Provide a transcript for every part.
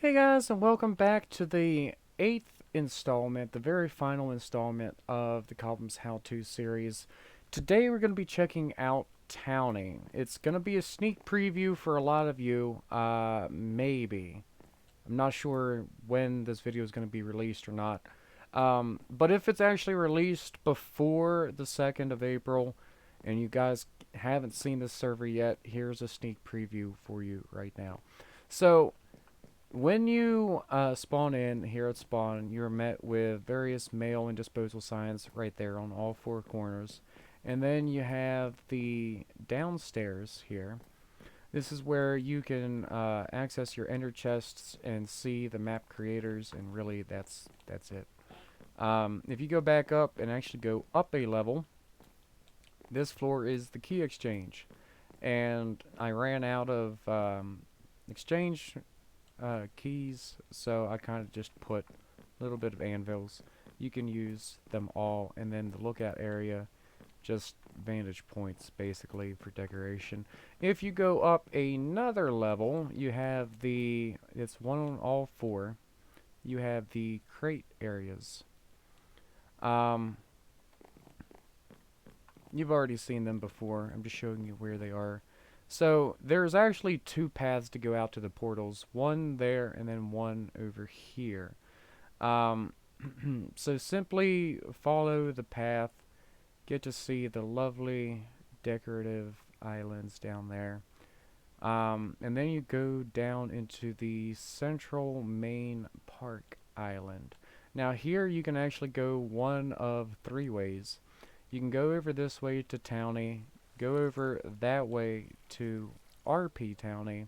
Hey guys, and welcome back to the 8th installment, the very final installment of the Kobums How To series. Today we're going to be checking out Towny. It's going to be a sneak preview for a lot of you, maybe. I'm not sure when this video is going to be released or not. But if it's actually released before the 2nd of April, and you guys haven't seen this server yet, here's a sneak preview for you right now. So, when you spawn in here at spawn, you're met with various mail and disposal signs right there on all four corners. And then you have the downstairs here. This is where you can access your ender chests and see the map creators, and really that's it. If you go back up and actually go up a level, this floor is the key exchange. And I ran out of exchange keys, so I kind of just put a little bit of anvils. You can use them all, and then the lookout area, just vantage points basically for decoration. If you go up another level, you have it's one on all four, you have the crate areas. Um, you've already seen them before, I'm just showing you where they are. So there's actually two paths to go out to the portals, one there and then one over here. Um, so simply follow the path, get to see the lovely decorative islands down there. And then you go down into the central main park island. Now here you can actually go one of three ways. You can go over this way to Towny, go over that way to RP Towny,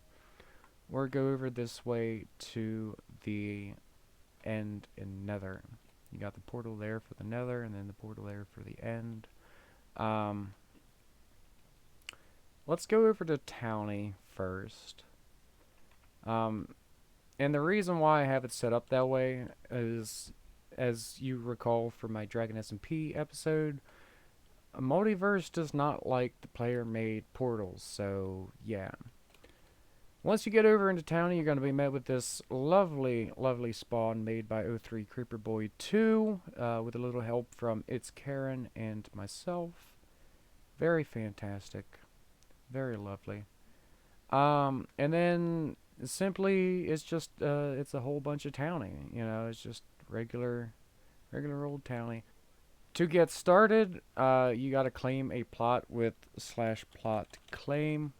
or go over this way to the end in Nether. You got the portal there for the Nether, and then the portal there for the end. Um, let's go over to Towny first. And the reason why I have it set up that way is, as you recall from my Dragon SMP episode, a multiverse does not like the player-made portals, so yeah. Once you get over into Towny, you're going to be met with this lovely, lovely spawn made by O3 Creeper Boy 2, with a little help from It's Karen and myself. Very fantastic. Very lovely. And then simply, it's just, it's a whole bunch of Towny. You know, it's just regular old Towny. To get started, you gotta claim a plot with /plot claim.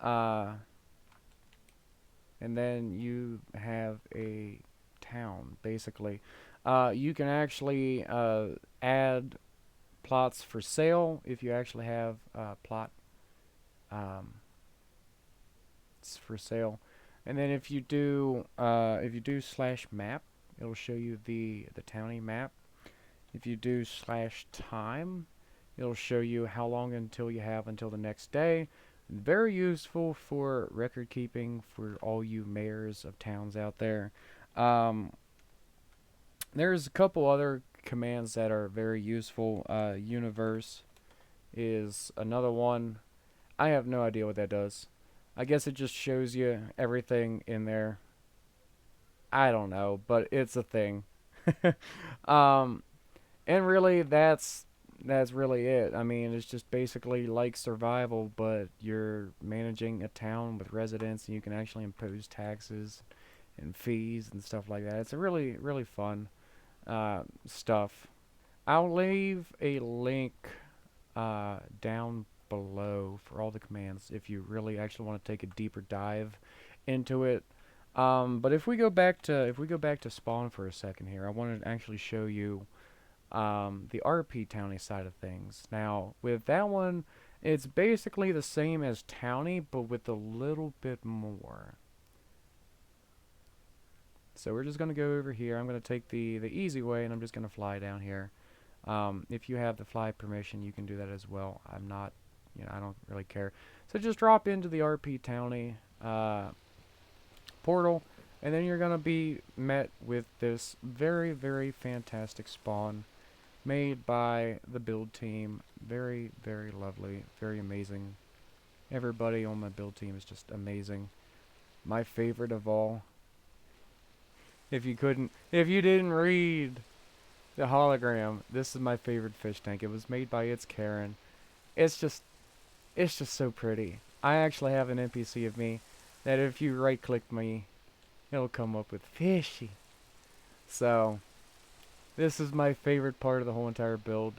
And then you have a town, basically. You can actually add plots for sale if you actually have plot it's for sale. And then if you do /map, it'll show you the towny map. If you do /time, it'll show you how long until you have until the next day. Very useful for record keeping for all you mayors of towns out there. There's a couple other commands that are very useful. Universe is another one. I have no idea what that does. I guess it just shows you everything in there. I don't know, but it's a thing. um, and really, that's really it. I mean, it's just basically like survival, but you're managing a town with residents, and you can actually impose taxes and fees and stuff like that. It's a really fun stuff. I'll leave a link down below for all the commands if you really actually want to take a deeper dive into it. But if we go back to spawn for a second here, I want to actually show you the RP Towny side of things. Now, with that one, it's basically the same as Towny, but with a little bit more. So we're just going to go over here. I'm going to take the easy way, and I'm just going to fly down here. If you have the fly permission, you can do that as well. I'm not, I don't really care. So just drop into the RP Towny portal, and then you're going to be met with this very fantastic spawn made by the build team. Very lovely, very amazing. Everybody on my build team is just amazing. My favorite of all. If you didn't read the hologram, this is my favorite fish tank. It was made by It's Karen. It's just, it's just so pretty. I actually have an NPC of me that if you right click me, it'll come up with fishy. So, this is my favorite part of the whole entire build.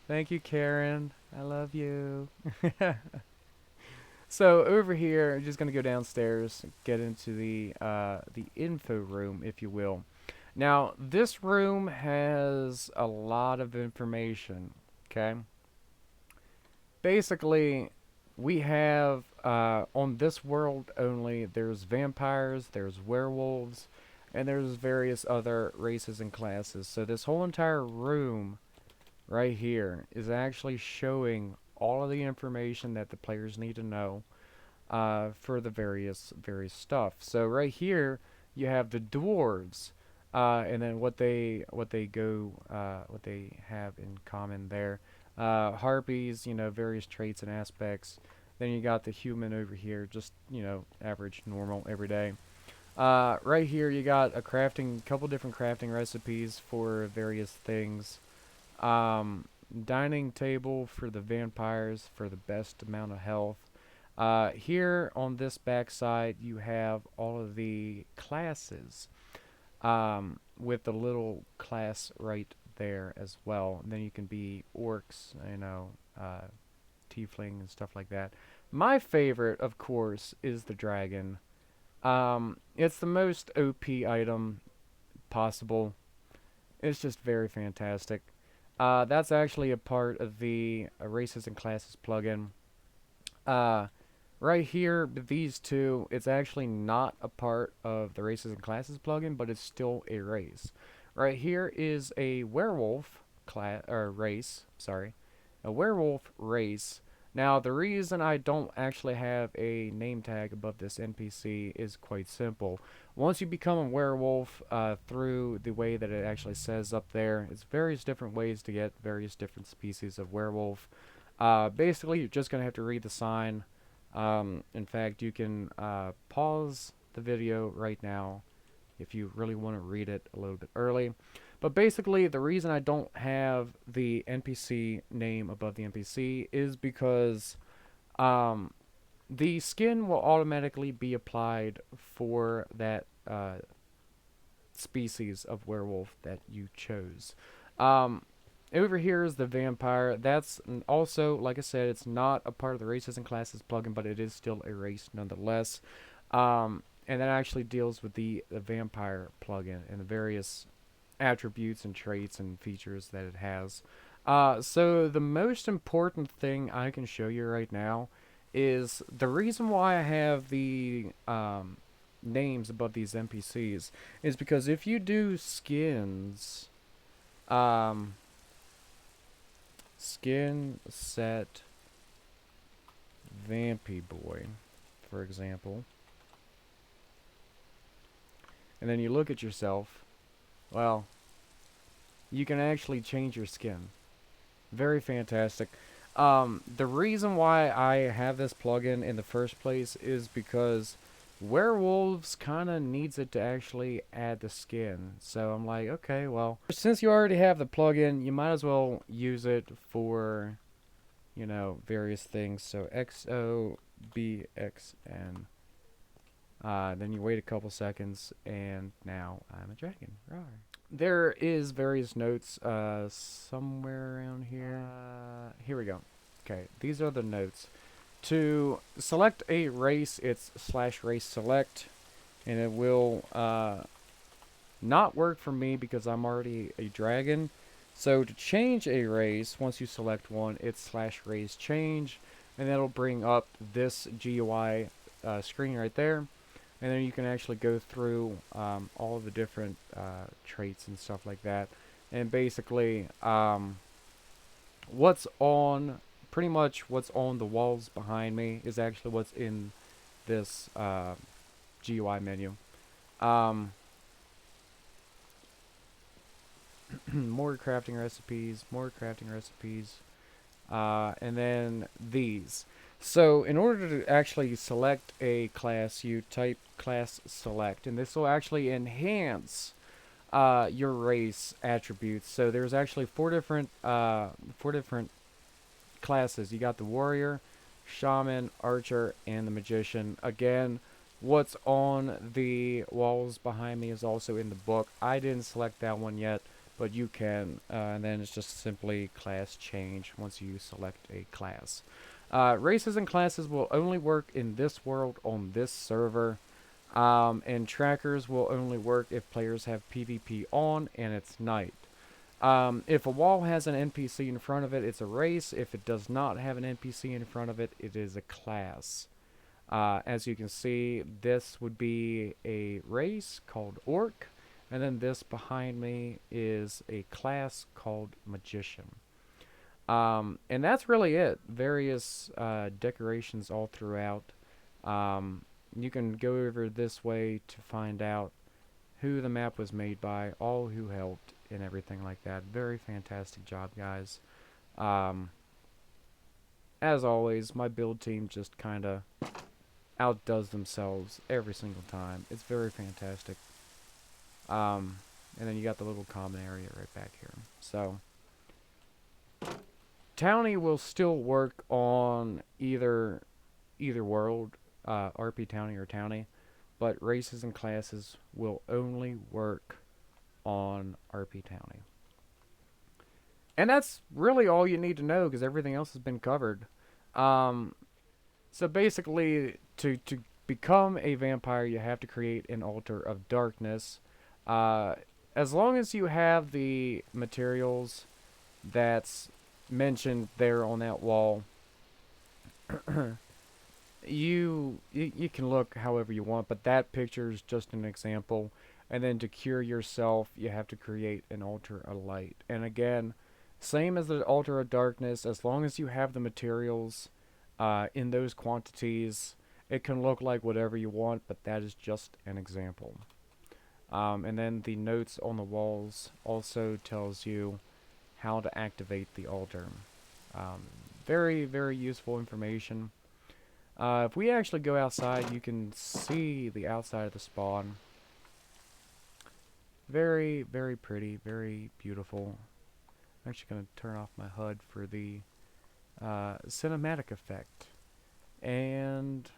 Thank you, Karen. I love you. So over here, I'm just gonna go downstairs, get into the info room, if you will. Now, this room has a lot of information. Okay. Basically, we have on this world only. There's vampires, there's werewolves, and there's various other races and classes. So this whole entire room right here is actually showing all of the information that the players need to know for the various stuff. So right here you have the dwarves, and then what they what they have in common there. Harpies, you know, various traits and aspects. Then you got the human over here, just average, normal, everyday. Right here you got a couple different crafting recipes for various things. Um, Dining table for the vampires for the best amount of health. Here on this back side, you have all of the classes with the little class right there as well. And then you can be orcs, tiefling and stuff like that. My favorite, of course, is the dragon. It's the most OP item possible. It's just very fantastic. That's actually a part of the races and classes plugin. Uh, Right here, these two, it's actually not a part of the races and classes plugin, but it's still a race. Right here is a werewolf class or race, sorry, a werewolf race. Now, the reason I don't actually have a name tag above this NPC is quite simple. Once you become a werewolf, through the way that it actually says up there, it's various different ways to get various different species of werewolf. Basically, you're just going to have to read the sign. In fact, you can pause the video right now if you really want to read it a little bit early. But basically, the reason I don't have the NPC name above the NPC is because the skin will automatically be applied for that species of werewolf that you chose. Over here is the vampire. That's also, like I said, it's not a part of the races and classes plugin, but it is still a race nonetheless. And that actually deals with the vampire plugin and the various attributes and traits and features that it has. So the most important thing I can show you right now is the reason why I have the names above these NPCs is because if you do skins, skin set Vampy Boy, for example, and then you look at yourself, well, you can actually change your skin. Very fantastic. The reason why I have this plugin in the first place is because werewolves kind of needs it to actually add the skin. So I'm like, okay, well, since you already have the plugin, you might as well use it for, various things. So XOBXN. Then you wait a couple seconds, and now I'm a dragon. Rawr. There is various notes somewhere around here. Here we go. Okay, these are the notes. To select a race, it's /race select, and it will not work for me because I'm already a dragon. So to change a race, once you select one, it's /race change, and that'll bring up this GUI screen right there. And then you can actually go through all the different traits and stuff like that. And basically, pretty much what's on the walls behind me is actually what's in this GUI menu. More crafting recipes, and then these. So in order to actually select a class, you type class select, and this will actually enhance your race attributes. So there's actually four different classes. You got the warrior, shaman, archer, and the magician. Again, what's on the walls behind me is also in the book. I didn't select that one yet, but you can, and then it's just simply class change once you select a class. Races and classes will only work in this world on this server. And trackers will only work if players have PvP on and it's night. If a wall has an NPC in front of it, it's a race. If it does not have an NPC in front of it, it is a class. As you can see, this would be a race called Orc, and then this behind me is a class called Magician. And that's really it. Various decorations all throughout. You can go over this way to find out who the map was made by, all who helped, and everything like that. Very fantastic job, guys. As always, my build team just kind of outdoes themselves every single time. It's very fantastic. And then you got the little common area right back here. So, Towny will still work on either world, RP Towny or Towny, but races and classes will only work on RP Towny. And that's really all you need to know, because everything else has been covered. So basically, to become a vampire, you have to create an altar of darkness. As long as you have the materials that's mentioned there on that wall, you can look however you want, but that picture is just an example. And then to cure yourself, you have to create an altar of light. And again, same as the altar of darkness, as long as you have the materials in those quantities, it can look like whatever you want, but that is just an example. And then the notes on the walls also tells you how to activate the altar. Very, very useful information. If we actually go outside, you can see the outside of the spawn. Very, very pretty, very beautiful. I'm actually going to turn off my HUD for the cinematic effect. And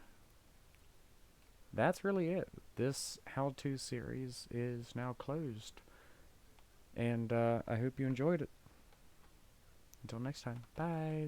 that's really it. This how-to series is now closed. And I hope you enjoyed it. Until next time, bye.